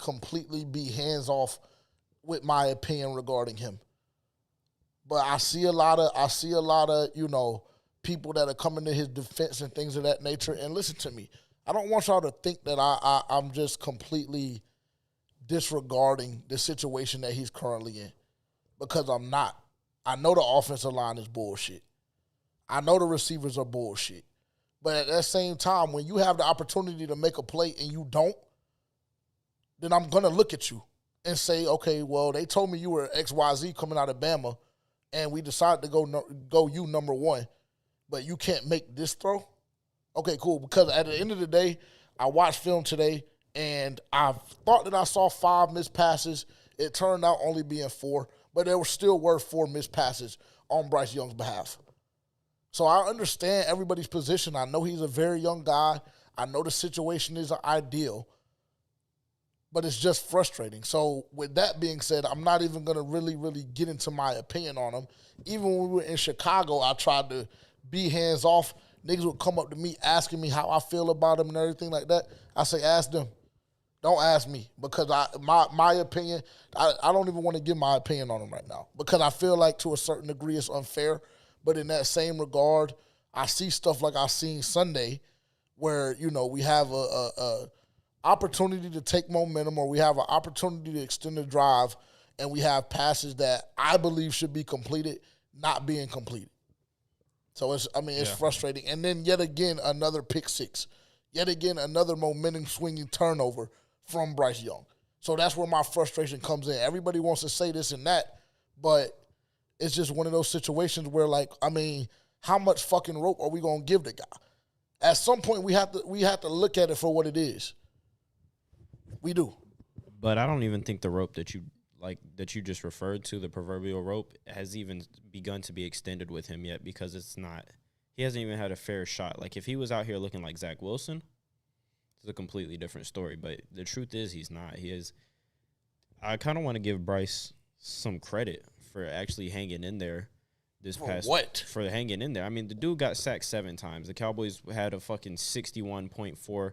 completely be hands off with my opinion regarding him. But I see a lot of, you know, people that are coming to his defense and things of that nature. And listen to me, I don't want y'all to think that I'm just completely disregarding the situation that he's currently in, because I'm not. I know the offensive line is bullshit. I know the receivers are bullshit. But at that same time, when you have the opportunity to make a play and you don't, then I'm going to look at you and say, okay, well, they told me you were XYZ coming out of Bama, and we decided to go you number one, but you can't make this throw? Okay, cool. Because at the end of the day, I watched film today, and I thought that I saw 5 missed passes. It turned out only being 4, but there still were 4 missed passes on Bryce Young's behalf. So I understand everybody's position. I know he's a very young guy. I know the situation isn't ideal, but it's just frustrating. So with that being said, I'm not even going to really get into my opinion on him. Even when we were in Chicago, I tried to be hands off. Niggas would come up to me asking me how I feel about him and everything like that. I say, ask them. Don't ask me, because my opinion, I don't even want to give my opinion on him right now, because I feel like to a certain degree it's unfair. But in that same regard, I see stuff like I seen Sunday where, you know, we have a opportunity to take momentum, or we have an opportunity to extend the drive, and we have passes that I believe should be completed not being completed. So it's frustrating. And then yet again, another pick six. Yet again, another momentum swinging turnover from Bryce Young. So that's where my frustration comes in. Everybody wants to say this and that, but it's just one of those situations where, like, I mean, how much fucking rope are we gonna give the guy? At some point, we have to look at it for what it is. We do. But I don't even think the rope that you just referred to, the proverbial rope, has even begun to be extended with him yet, because it's not. He hasn't even had a fair shot. Like, if he was out here looking like Zach Wilson, it's a completely different story. But the truth is, he's not. He is. I kind of want to give Bryce some credit for actually hanging in there for hanging in there. I mean, the dude got sacked 7 times. The Cowboys had a fucking 61.4,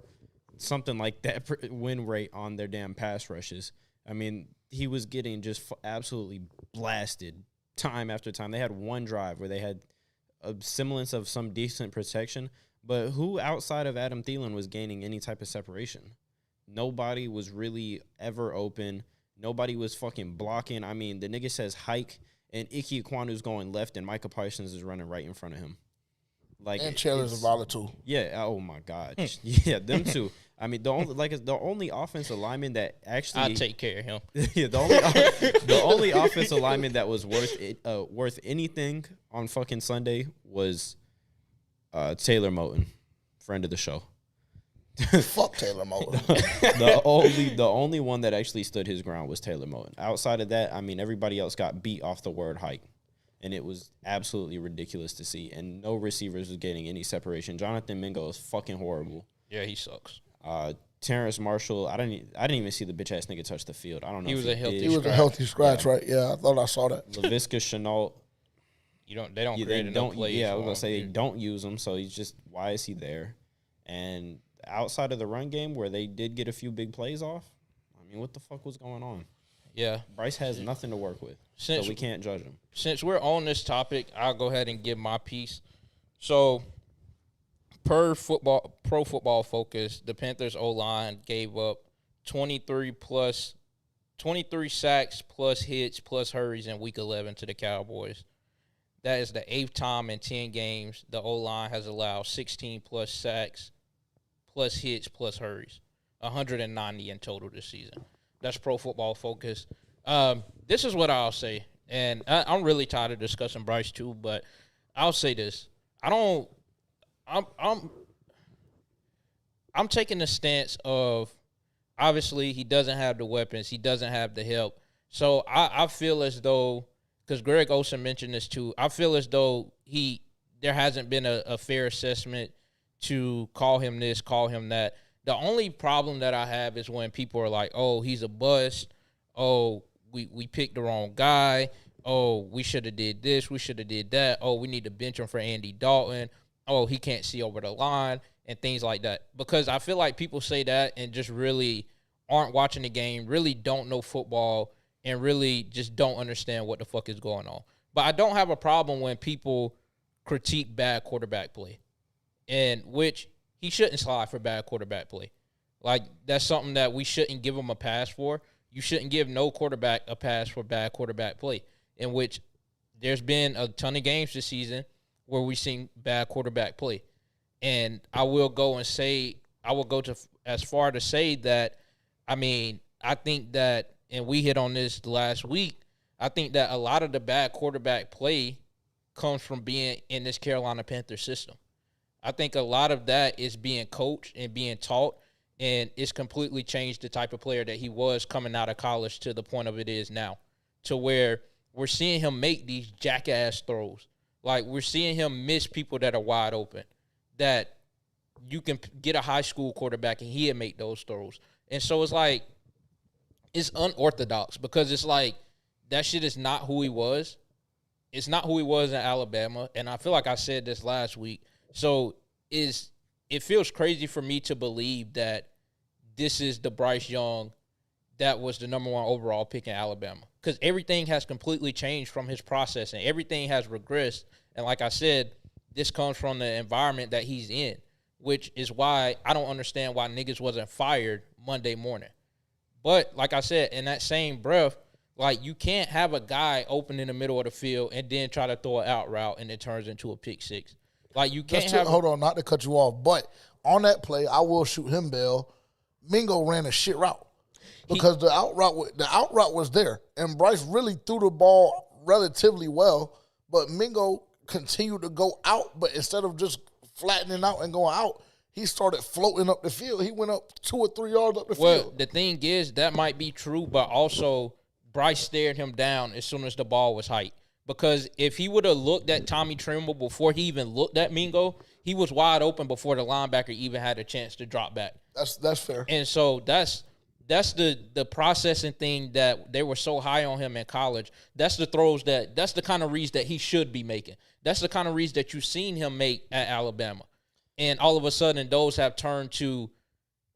something like that, win rate on their damn pass rushes. I mean, he was getting just absolutely blasted time after time. They had one drive where they had a semblance of some decent protection, but who outside of Adam Thielen was gaining any type of separation? Nobody was really ever open. Nobody was fucking blocking. I mean, the nigga says hike, and Ike Ekwonu's going left, and Micah Parsons is running right in front of him. Like, and Chandler Zavala too. Yeah. Oh my God. Yeah, them two. I mean, the only offensive lineman that actually I take care of him. Yeah, the only offensive lineman that was worth anything on fucking Sunday was Taylor Moton, friend of the show. Fuck Taylor Moton. The only one that actually stood his ground was Taylor Moton. Outside of that, I mean, everybody else got beat off the word hike, and it was absolutely ridiculous to see. And no receivers was getting any separation. Jonathan Mingo is fucking horrible. Yeah, he sucks. Terrence Marshall, I didn't even see the bitch ass nigga touch the field. I don't know. He was a healthy scratch, right? Yeah, I thought I saw that. Laviska Shenault. They don't create enough plays. Yeah, I was gonna say they don't use him, so he's just, why is he there? And outside of the run game, where they did get a few big plays off, I mean, what the fuck was going on? Yeah, Bryce has nothing to work with, so we can't judge him. Since we're on this topic, I'll go ahead and give my piece. So, Pro Football Focus, the Panthers O-line gave up 23 sacks plus hits plus hurries in Week 11 to the Cowboys. That is the 8th time in 10 games the O-line has allowed 16 plus sacks plus hits plus hurries, 190 in total this season. That's Pro Football Focus. This is what I'll say, and I'm really tired of discussing Bryce too, but I'll say this. I'm taking the stance of, obviously he doesn't have the weapons, he doesn't have the help. So I feel as though, because Greg Olsen mentioned this too, I feel as though there hasn't been a fair assessment to call him this, call him that. The only problem that I have is when people are like, oh, he's a bust. Oh, we picked the wrong guy. Oh, we should have did this. We should have did that. Oh, we need to bench him for Andy Dalton. Oh, he can't see over the line and things like that. Because I feel like people say that and just really aren't watching the game, really don't know football, and really just don't understand what the fuck is going on. But I don't have a problem when people critique bad quarterback play, and which he shouldn't slide for bad quarterback play. Like, that's something that we shouldn't give him a pass for. You shouldn't give no quarterback a pass for bad quarterback play, in which there's been a ton of games this season where we've seen bad quarterback play. And I will go to as far to say that, I mean, I think that, and we hit on this last week, I think that a lot of the bad quarterback play comes from being in this Carolina Panthers system. I think a lot of that is being coached and being taught, and it's completely changed the type of player that he was coming out of college to the point of it is now, to where we're seeing him make these jackass throws. Like, we're seeing him miss people that are wide open, that you can get a high school quarterback and he'll make those throws. And so it's like, it's unorthodox because it's like, that shit is not who he was. It's not who he was in Alabama. And I feel like I said this last week. So it feels crazy for me to believe that this is the Bryce Young that was the number 1 overall pick in Alabama. Because everything has completely changed from his process and everything has regressed. And like I said, this comes from the environment that he's in, which is why I don't understand why niggas wasn't fired Monday morning. But like I said, in that same breath, like, you can't have a guy open in the middle of the field and then try to throw an out route and it turns into a pick six. Like, you can't hold on, not to cut you off, but on that play, I will shoot him, Bill. Mingo ran a shit route because the out route was there, and Bryce really threw the ball relatively well, but Mingo continued to go out, but instead of just flattening out and going out, he started floating up the field. He went up 2 or 3 yards up the field. Well, the thing is, that might be true, but also Bryce stared him down as soon as the ball was hyped. Because if he would have looked at Tommy Tremble before he even looked at Mingo, he was wide open before the linebacker even had a chance to drop back. That's fair. And so that's the processing thing that they were so high on him in college. That's the throws that's the kind of reads that he should be making. That's the kind of reads that you've seen him make at Alabama. And all of a sudden, those have turned to,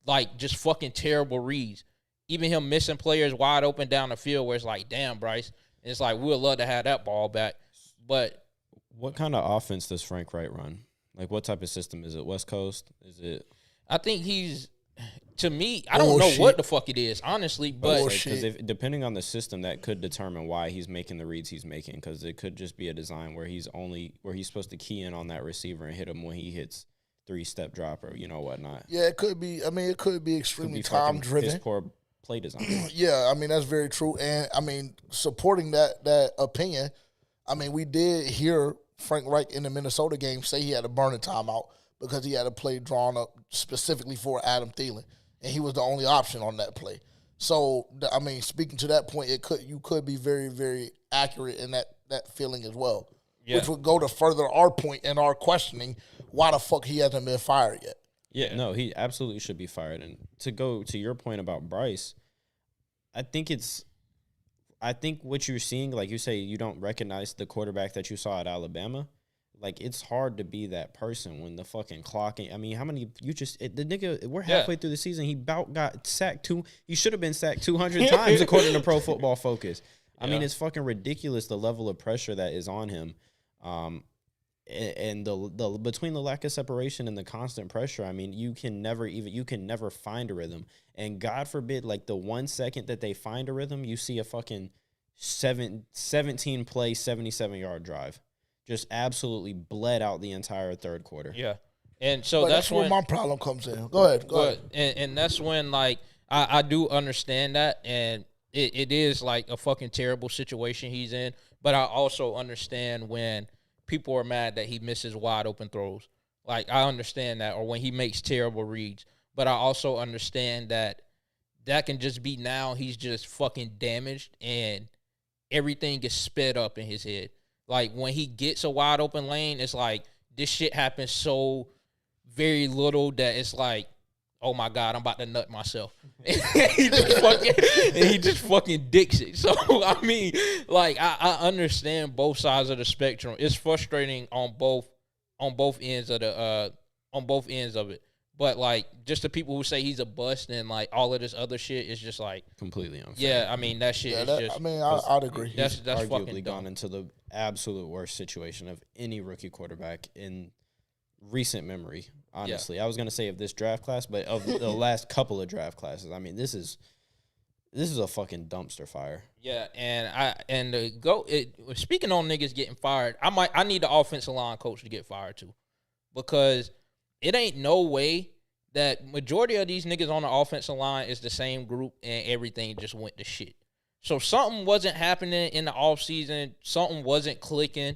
like, just fucking terrible reads. Even him missing players wide open down the field where it's like, damn, Bryce. And it's like, we'd love to have that ball back. But what kind of offense does Frank Wright run? Like, what type of system is it? West Coast? Is it? I think he's, to me, I don't know what the fuck it is, honestly. But because depending on the system, that could determine why he's making the reads he's making. Because it could just be a design where he's supposed to key in on that receiver and hit him when he hits 3-step drop or whatnot. Yeah, it could be. I mean, it could be extremely time driven. Poor play design. Yeah, I mean, that's very true. And I mean, supporting that opinion, I mean, we did hear Frank Reich in the Minnesota game say he had to burn a timeout because he had a play drawn up specifically for Adam Thielen, and he was the only option on that play. So, I mean, speaking to that point, you could be very, very accurate in that feeling as well, which would go to further our point and our questioning why the fuck he hasn't been fired yet. Yeah, no, he absolutely should be fired. And to go to your point about Bryce, I think what you're seeing, like you say, you don't recognize the quarterback that you saw at Alabama. Like, it's hard to be that person when the fucking clocking. I mean, how many the nigga? We're halfway through the season. He got sacked He should have been sacked 200 times according to Pro Football Focus. I mean, it's fucking ridiculous the level of pressure that is on him. And the between the lack of separation and the constant pressure, I mean, you can never find a rhythm. And God forbid, like, the 1 second that they find a rhythm, you see a fucking 17 play, 77-yard drive. Just absolutely bled out the entire third quarter. Yeah. And so that's where my problem comes in. Go ahead. And that's when, like, I do understand that, and it is like a fucking terrible situation he's in. But I also understand when people are mad that he misses wide open throws. Like, I understand that, or when he makes terrible reads. But I also understand that can just be now he's just fucking damaged and everything gets sped up in his head. Like, when he gets a wide open lane, it's like this shit happens so very little that it's like, oh my God, I'm about to nut myself. And he just fucking dicks it. So, I mean, like, I understand both sides of the spectrum. It's frustrating on both ends of it. But like, just the people who say he's a bust and like all of this other shit is just like completely unfair. Yeah, I mean that shit is just. I mean, I'd agree. That's arguably fucking gone dumb. into the absolute worst situation of any rookie quarterback in recent memory. Honestly, I was gonna say of this draft class, but of the last couple of draft classes. I mean, this is a fucking dumpster fire. Yeah, speaking on niggas getting fired, I need the offensive line coach to get fired too, because it ain't no way that majority of these niggas on the offensive line is the same group and everything just went to shit. So something wasn't happening in the offseason. Something wasn't clicking.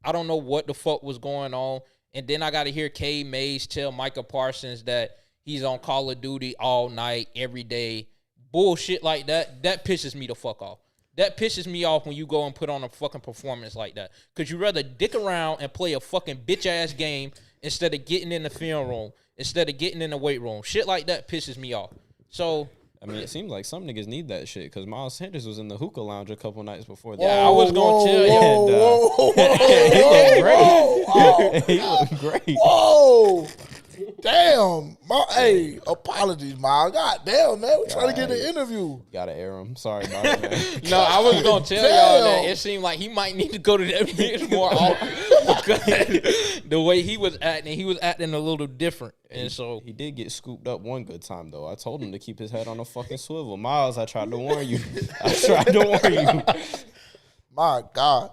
I don't know what the fuck was going on. And then I got to hear K. Mays tell Micah Parsons that he's on Call of Duty all night, every day. Bullshit like that. That pisses me the fuck off. That pisses me off when you go and put on a fucking performance like that. Because you rather dick around and play a fucking bitch-ass game instead of getting in the film room, instead of getting in the weight room. Shit like that pisses me off. So, I mean, it seems like some niggas need that shit because Miles Sanders was in the hookah lounge a couple nights before that. Yeah, I was going to tell you. He looked great. Whoa. Damn. Hey, apologies, Miles. God damn, man. We're trying to get an interview. Gotta air him. Sorry about it, man. No, I was going to tell y'all that it seemed like he might need to go to that bitch more often because the way he was acting a little different. And so he did get scooped up one good time, though. I told him to keep his head on a fucking swivel. Miles, I tried to warn you. My God.